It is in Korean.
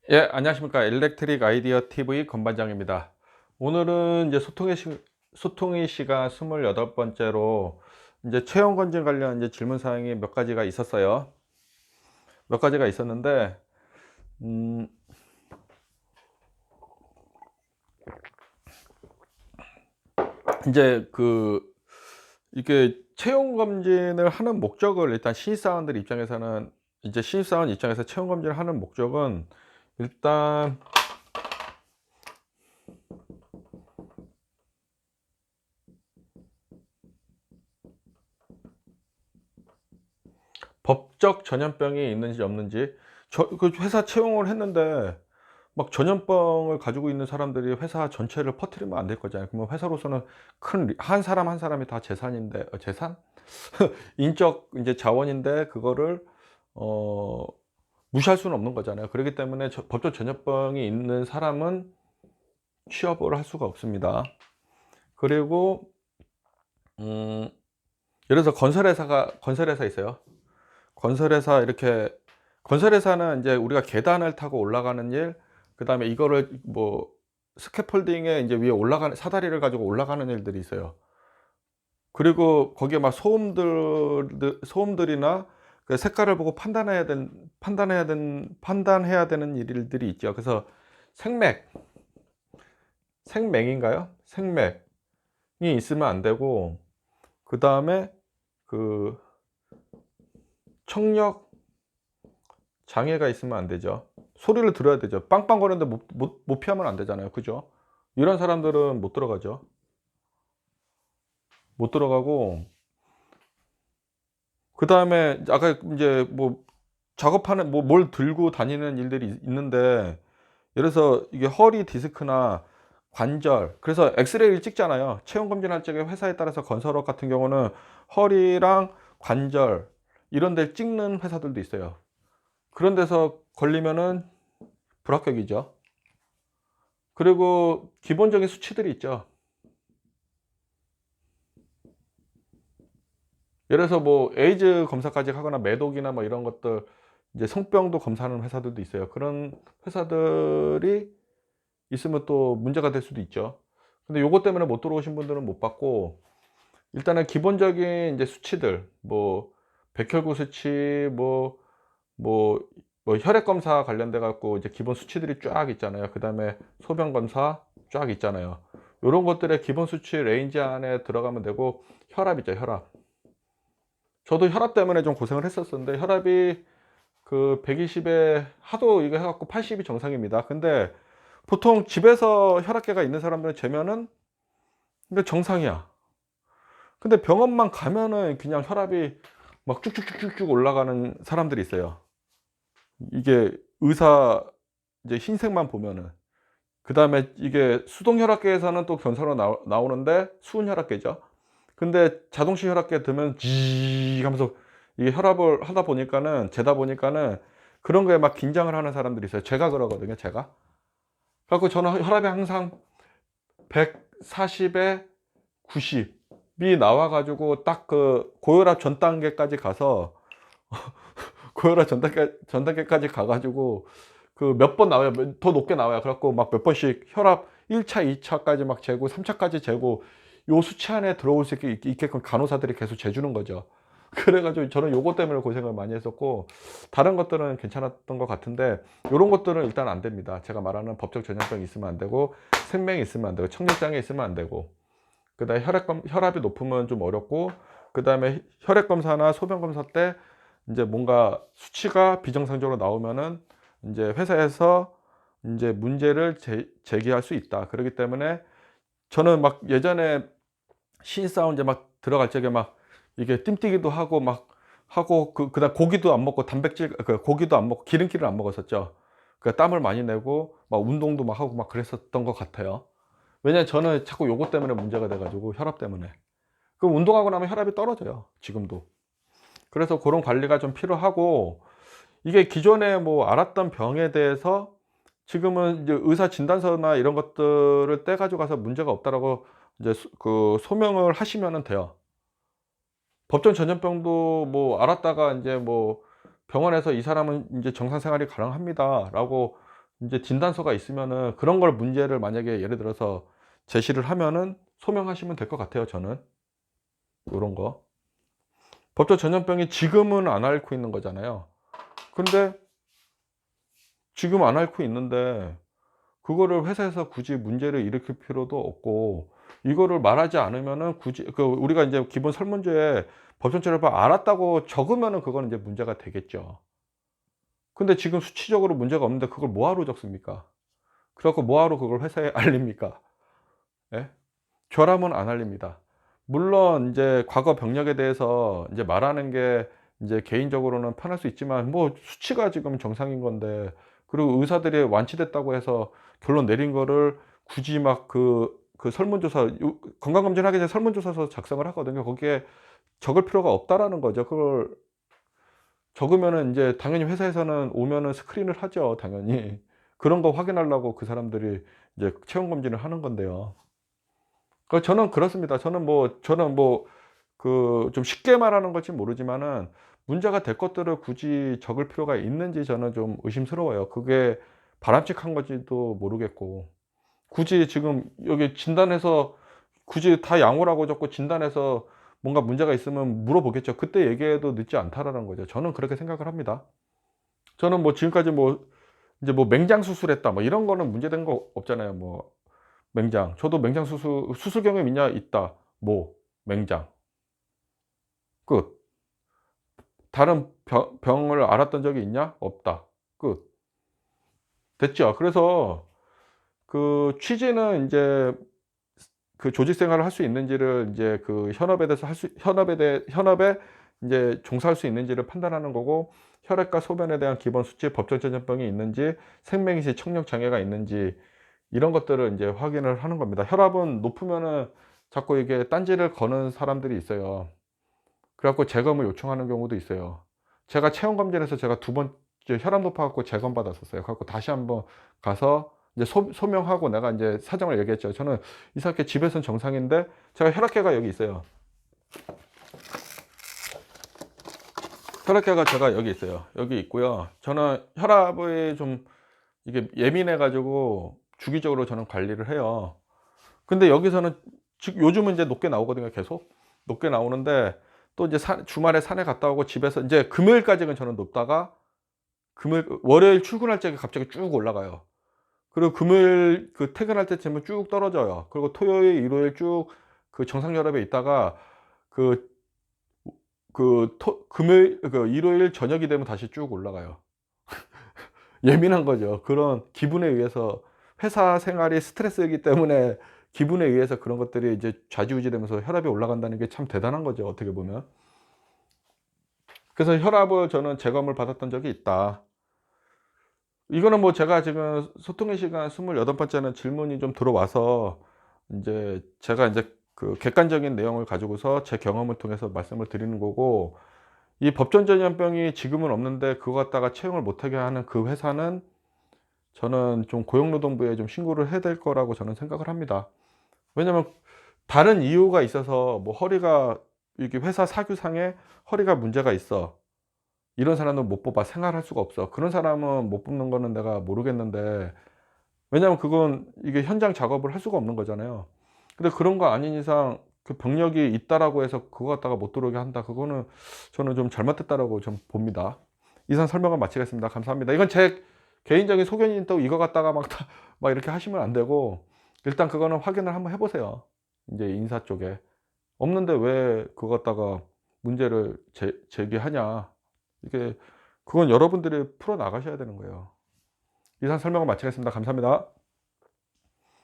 예, 안녕하십니까. 일렉트릭 아이디어 TV 건반장입니다. 오늘은 이제 소통의 시간 28번째로 이제 체형 검진 관련 이제 질문 사항이 몇 가지가 있었어요. 몇 가지가 있었는데, 음, 이제 이게 체형 검진을 하는 목적을 일단 신입사원들 입장에서는 이제 신입사원 입장에서 체형 검진을 하는 목적은 일단 법적 전염병이 있는지 없는지 그 회사 채용을 했는데 막 전염병을 가지고 있는 사람들이 회사 전체를 퍼뜨리면 안 될 거잖아요. 그러면 회사로서는 한 사람 한 사람이 다 재산인데 재산? 인적 이제 자원인데 그거를 어 무시할 수는 없는 거잖아요. 그렇기 때문에 법적 전염병이 있는 사람은 취업을 할 수가 없습니다. 그리고 음 예를 들어서 건설회사 있어요. 건설회사 이렇게 건설회사는 인제 우리가 계단을 타고 올라가는 일, 그다음에 이거를 뭐 스캐폴딩에 인제 위에 올라가는 사다리를 가지고 올라가는 일들이 있어요. 그리고 거기에 막 소음들이나 그 색깔을 보고 판단해야 되는 일들이 있죠. 그래서 생맥, 생맹인가요? 생맥이 있으면 안 되고, 그다음에 그 청력 장애가 있으면 안 되죠. 소리를 들어야 되죠. 빵빵거리는데 못 피하면 안 되잖아요. 그죠? 이런 사람들은 못 들어가죠. 못 들어가고, 그다음에 아까 인제 뭐 작업하는 뭘 들고 다니는 일들이 있는데, 예를 들어서 이게 허리 디스크나 관절, 그래서 엑스레이를 찍잖아요. 체형 검진할 적에 회사에 따라서 건설업 같은 경우는 허리랑 관절 이런 데를 찍는 회사들도 있어요. 그런 데서 걸리면은 불합격이죠. 그리고 기본적인 수치들이 있죠. 예를 들어서 뭐 에이즈 검사까지 하거나 매독이나 뭐 이런 것들, 이제 성병도 검사하는 회사들도 있어요. 그런 회사들이 있으면 또 문제가 될 수도 있죠. 근데 요것 때문에 못 들어오신 분들은 못 받고, 일단은 기본적인 이제 수치들, 뭐 백혈구 수치, 뭐 혈액 검사 관련돼 갖고 이제 기본 수치들이 쫙 있잖아요. 그다음에 소변 검사 쫙 있잖아요. 요런 것들의 기본 수치 레인지 안에 들어가면 되고, 혈압 있죠, 혈압. 저도 혈압 때문에 좀 고생을 했었었는데, 혈압이 그 120에 하도 이거 해 갖고 80이 정상입니다. 근데 보통 집에서 혈압계가 있는 사람들은 재면은 근데 정상이야. 근데 병원만 가면은 그냥 혈압이 막 쭉쭉쭉쭉쭉 올라가는 사람들이 있어요. 이게 의사 이제 흰색만 보면은. 그다음에 이게 수동 혈압계에서는 또 견사로 나오는데 수은 혈압계죠. 근데 자동식 혈압계 들면 지 하면서 이게 혈압을 하다 보니까는 재다 보니까는 그런 거에 막 긴장을 하는 사람들이 있어요. 제가 그러거든요, 제가. 그래 갖고 저는 혈압이 항상 140에 90이 나와 가지고 딱 그 고혈압 전 단계까지 가서 고혈압 전 단계까지 가 가지고 그 몇 번 나와요. 더 높게 나와요. 그래 갖고 막 몇 번씩 혈압 1 차, 2 차까지 막 재고 3 차까지 재고 요 수치 안에 들어올 수 있게끔 간호사들이 계속 재주는 거죠. 그래 가지고 저는 요것 때문에 고생을 많이 했었고, 다른 것들은 괜찮았던 것 같은데 요런 것들은 일단 안 됩니다. 제가 말하는 법적 전염병이 있으면 안 되고, 생명이 있으면 안 되고, 청력장애 있으면 안 되고, 그다음에 혈압이 높으면 좀 어렵고, 그다음에 혈액 검사나 소변 검사 때 인제 뭔가 수치가 비정상적으로 나오면은 인제 회사에서 인제 문제를 제기할 수 있다. 그러기 때문에 저는 막 예전에 신입사원 이제 막 들어갈 적에 막 이게 띨뛰기도 하고 막 하고, 그다음 고기도 안 먹고 고기도 안 먹고 기름기를 안 먹었었죠. 땀을 많이 내고 막 운동도 막 하고 막 그랬었던 것 같아요. 왜냐면 저는 자꾸 요것 때문에 문제가 돼 가지고, 혈압 때문에. 운동하고 나면 혈압이 떨어져요, 지금도. 그래서 고런 관리가 좀 필요하고, 이게 기존에 뭐 알았던 병에 대해서 지금은 이제 의사 진단서나 이런 것들을 떼 가지고 가서 문제가 없다라고 이제 소명을 하시면은 돼요. 법정 전염병도 뭐 알았다가 인제 뭐 병원에서 "이 사람은 인제 정상 생활이 가능합니다."라고 이제 진단서가 있으면은 그런 걸 문제를 만약에 예를 들어서 제시를 하면은 소명하시면 될 것 같아요, 저는. 요런 거. 법조 전염병이 지금은 안 앓고 있는 거잖아요. 근데 지금 안 앓고 있는데 그거를 회사에서 굳이 문제를 일으킬 필요도 없고, 이거를 말하지 않으면은 굳이 우리가 인제 기본 설문조에 법정 출입을 알았다고 적으면은 그거는 인제 문제가 되겠죠. 근데 지금 수치적으로 문제가 없는데 그걸 뭐하러 적습니까? 그래 갖고 뭐하러 그걸 회사에 알립니까? 예? 저라면 안 알립니다. 물론 인제 과거 병력에 대해서 인제 말하는 게 인제 개인적으로는 편할 수 있지만, 뭐 수치가 지금 정상인 건데, 그리고 의사들이 완치됐다고 해서 결론 내린 거를 굳이 막 설문조사 건강검진하기 전에 설문조사서 작성을 하거든요. 거기에 적을 필요가 없다라는 거죠. 그걸 적으면은 인제 당연히 회사에서는 오면은 스크린을 하죠, 당연히. 그런 거 확인하려고 그 사람들이 이제 체온 검진을 하는 건데요. 저는 그렇습니다. 저는 좀 쉽게 말하는 걸지 모르지만은 문제가 될 것들을 굳이 적을 필요가 있는지 저는 좀 의심스러워요. 그게 바람직한 건지도 모르겠고. 굳이 지금 여기 진단해서 굳이 다 양호라고 적고 진단해서 뭔가 문제가 있으면 물어보겠죠. 그때 얘기해도 늦지 않다라는 거죠. 저는 그렇게 생각을 합니다. 저는 뭐 지금까지 뭐 인제 뭐 맹장 수술했다 뭐 이런 거는 문제된 거 없잖아요. 뭐 맹장. 저도 맹장 수술 경험 있냐? 있다. 뭐 맹장. 끝. 다른 병을 앓았던 적이 있냐? 없다. 끝. 됐죠. 그래서 그 취지는 인제 그 조직 생활을 할 수 있는지를 인제 그 현업에 대해서 현업에 인제 종사할 수 있는지를 판단하는 거고, 혈액과 소변에 대한 기본 수치, 법정 전염병이 있는지, 생명이식 청력 장애가 있는지, 이런 것들을 인제 확인을 하는 겁니다. 혈압은 높으면은 자꾸 이게 딴지를 거는 사람들이 있어요. 그래 갖고 재검을 요청하는 경우도 있어요. 제가 체온 검진에서 제가 두 번째 혈압 높아 갖고 재검 받았었어요. 그래 갖고 다시 한번 가서 이제 소명하고 내가 인제 사정을 얘기했죠. 저는 이상하게 집에서는 정상인데 제가 혈압계가 여기 있어요. 혈압계가 제가 여기 있어요. 여기 있고요. 저는 혈압이 좀 이게 예민해 가지고 주기적으로 저는 관리를 해요. 근데 여기서는 요즘은 이제 높게 나오거든요, 계속. 높게 나오는데 또 이제 주말에 산에 갔다 오고 집에서 인제 금요일까지는 저는 높다가 월요일 출근할 적에 갑자기 쭉 올라가요. 그리고 금요일 퇴근할 때쯤은 쭉 떨어져요. 그리고 토요일, 일요일 쭉 정상 혈압에 있다가 그 금요일 일요일 저녁이 되면 다시 쭉 올라가요. 예민한 거죠. 그런 기분에 의해서, 회사 생활이 스트레스이기 때문에 기분에 의해서 그런 것들이 이제 좌지우지되면서 혈압이 올라간다는 게 참 대단한 거죠, 어떻게 보면. 그래서 혈압을 저는 재검을 받았던 적이 있다. 이거는 뭐 제가 지금 소통의 시간 28번째는 질문이 좀 들어와서 인제 제가 인제 객관적인 내용을 가지고서 제 경험을 통해서 말씀을 드리는 거고, 이 법정 전염병이 지금은 없는데 그거 갖다가 채용을 못하게 하는 그 회사는 저는 좀 고용노동부에 좀 신고를 해야 될 거라고 저는 생각을 합니다. 왜냐면 다른 이유가 있어서 뭐 허리가 이게 회사 사규상에 허리가 문제가 있어. 이런 사람은 못 뽑아. 생활할 수가 없어. 그런 사람은 못 뽑는 거는 내가 모르겠는데, 왜냐하면 그건 이게 현장 작업을 할 수가 없는 거잖아요. 근데 그런 거 아닌 이상 그 병력이 있다라고 해서 그거 갖다가 못 들어오게 한다. 그거는 저는 좀 잘못됐다라고 좀 봅니다. 이상 설명을 마치겠습니다. 감사합니다. 이건 제 개인적인 소견이니까 이거 갖다가 막 이렇게 하시면 안 되고, 일단 그거는 확인을 한번 해 보세요. 인제 인사 쪽에. 없는데 왜 그거 갖다가 문제를 제기하냐. 이게 그건 여러분들이 풀어 나가셔야 되는 거예요. 이상 설명을 마치겠습니다. 감사합니다.